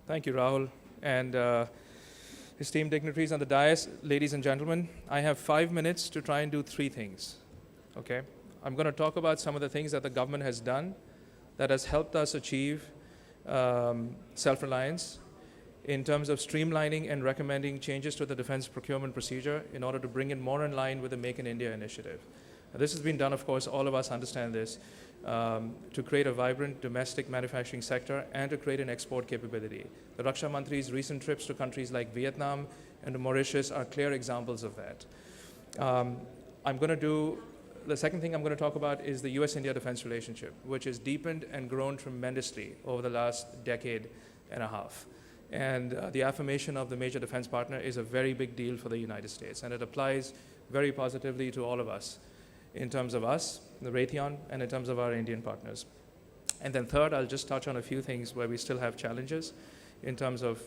Thank you, Rahul. And esteemed dignitaries on the dais, ladies and gentlemen, I have 5 minutes to try and do three things. Okay? I'm going to talk about some of the things that the government has done that has helped us achieve self-reliance in terms of streamlining and recommending changes to the defense procurement procedure in order to bring it more in line with the Make in India initiative. Now, this has been done, of course, all of us understand this, to create a vibrant domestic manufacturing sector and to create an export capability. The Raksha Mantri's recent trips to countries like Vietnam and Mauritius are clear examples of that. The second thing I'm going to talk about is the US-India defense relationship, which has deepened and grown tremendously over the last decade and a half. And the affirmation of the major defense partner is a very big deal for the United States, and it applies very positively to all of us, in terms of us, the Roytheon, and in terms of our Indian partners. And then third, I'll just touch on a few things where we still have challenges in terms of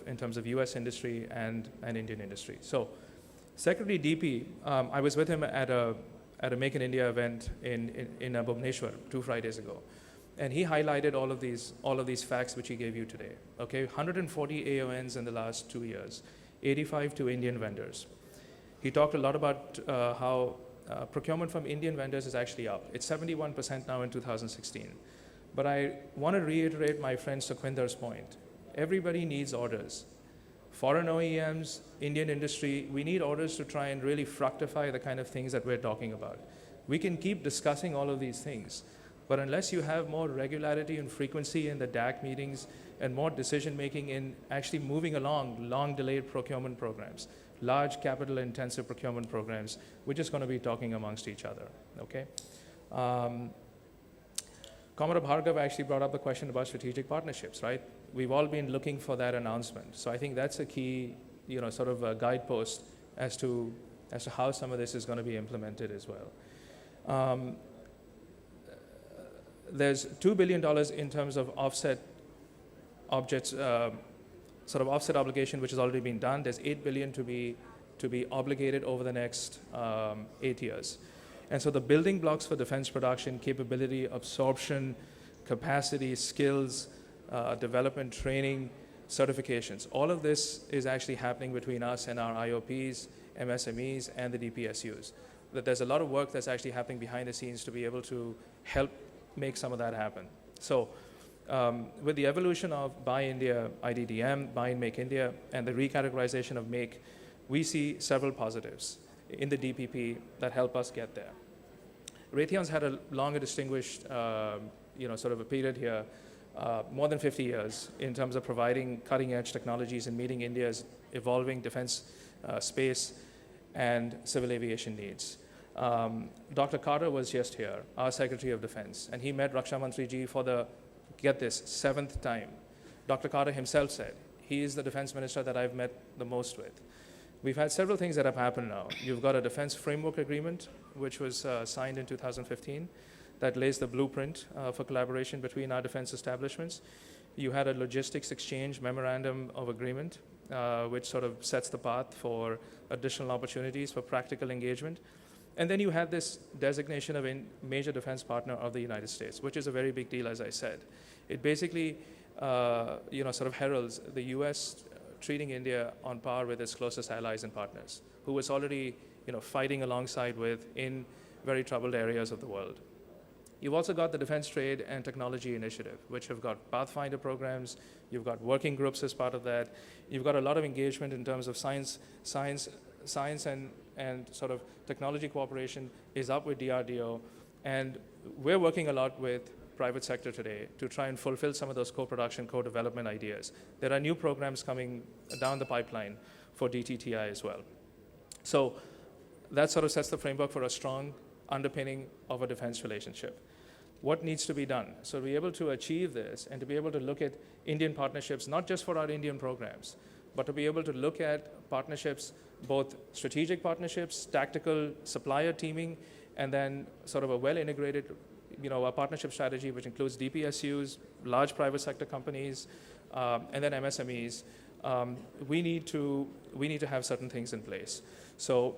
US industry and Indian industry. So Secretary DP, I was with him at a Make in India event in Bhubaneswar 2 Fridays ago. And he highlighted all of these facts which he gave you today. Okay, 140 AONs in the last 2 years, 85 to Indian vendors. He talked a lot about how procurement from Indian vendors is actually up. It's 71% now in 2016. But I want to reiterate my friend Sukhwinder's point. Everybody needs orders. Foreign OEMs, Indian industry, we need orders to try and really fructify the kind of things that we're talking about. We can keep discussing all of these things, but unless you have more regularity and frequency in the DAC meetings and more decision-making in actually moving along long-delayed procurement programs, large capital-intensive procurement programs, we're just going to be talking amongst each other, okay? Comrade Bhargav actually brought up the question about strategic partnerships, right? We've all been looking for that announcement. So I think that's a key, sort of a guidepost as to how some of this is going to be implemented as well. There's $2 billion in terms of offset objects, sort of offset obligation, which has already been done. There's $8 billion to be obligated over the next 8 years. And so the building blocks for defense production, capability, absorption, capacity, skills, development, training, certifications, all of this is actually happening between us and our IOPs, MSMEs, and the DPSUs. That there's a lot of work that's actually happening behind the scenes to be able to help make some of that happen. So with the evolution of Buy India, IDDM, Buy and Make India, and the recategorization of Make, we see several positives in the DPP that help us get there. Raytheon's had a long and distinguished, sort of a period here, more than 50 years, in terms of providing cutting-edge technologies and meeting India's evolving defense space and civil aviation needs. Dr. Carter was just here, our Secretary of Defense, and he met Raksha Mantri ji for the, get this, 7th time. Dr. Carter himself said, he is the defense minister that I've met the most with. We've had several things that have happened now. You've got a defense framework agreement, which was signed in 2015, that lays the blueprint for collaboration between our defense establishments. You had a logistics exchange memorandum of agreement, which sort of sets the path for additional opportunities for practical engagement. And then you had this designation of a major defense partner of the United States, which is a very big deal, as I said. It basically, sort of heralds the US treating India on par with its closest allies and partners, who was already, fighting alongside with in very troubled areas of the world. You've also got the Defense Trade and Technology Initiative, which have got Pathfinder programs. You've got working groups as part of that. You've got a lot of engagement in terms of science and sort of technology cooperation is up with DRDO. And we're working a lot with private sector today to try and fulfill some of those co-production, co-development ideas. There are new programs coming down the pipeline for DTTI as well. So that sort of sets the framework for a strong underpinning of a defense relationship. What needs to be done? So to be able to achieve this and to be able to look at Indian partnerships, not just for our Indian programs, but to be able to look at partnerships, both strategic partnerships, tactical supplier teaming, and then sort of a well-integrated, a partnership strategy which includes DPSUs, large private sector companies, and then MSMEs. We need to have certain things in place. So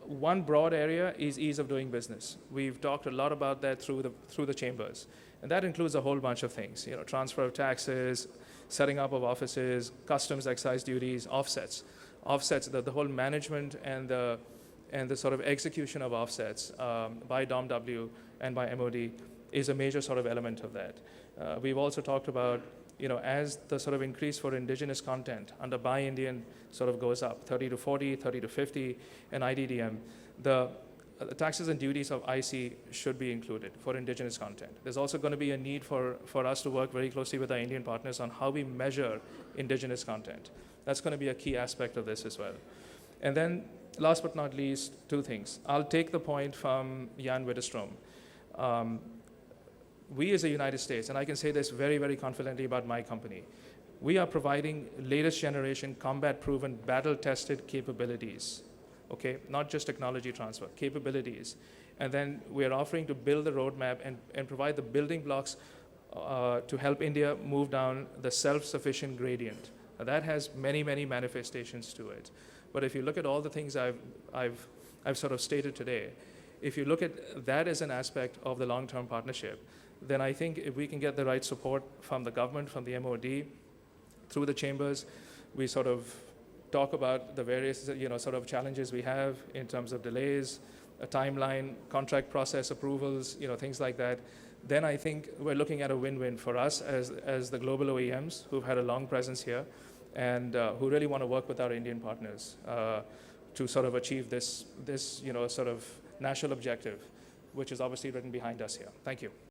one broad area is ease of doing business. We've talked a lot about that through the chambers, and that includes a whole bunch of things. Transfer of taxes, setting up of offices, customs, excise duties, offsets. Offsets, the whole management and the sort of execution of offsets by DOMW and by MOD is a major sort of element of that. We've also talked about, as the sort of increase for indigenous content under Buy Indian sort of goes up, 30 to 40, 30 to 50, and IDDM, the taxes and duties of IC should be included for indigenous content. There's also going to be a need for us to work very closely with our Indian partners on how we measure indigenous content. That's going to be a key aspect of this as well. And then, last but not least, two things. I'll take the point from Jan Widerstrom. We as the United States, and I can say this very, very confidently about my company, we are providing latest generation combat-proven, battle-tested capabilities, okay? Not just technology transfer, capabilities. And then we are offering to build the roadmap and provide the building blocks to help India move down the self-sufficient gradient. Now, that has many, many manifestations to it. But if you look at all the things I've sort of stated today, if you look at that as an aspect of the long-term partnership, then I think if we can get the right support from the government, from the MOD, through the chambers, we sort of talk about the various sort of challenges we have in terms of delays, a timeline, contract process approvals, things like that, then I think we're looking at a win-win for us as the global OEMs who've had a long presence here and who really want to work with our Indian partners to sort of achieve this sort of national objective, which is obviously written behind us here. Thank you.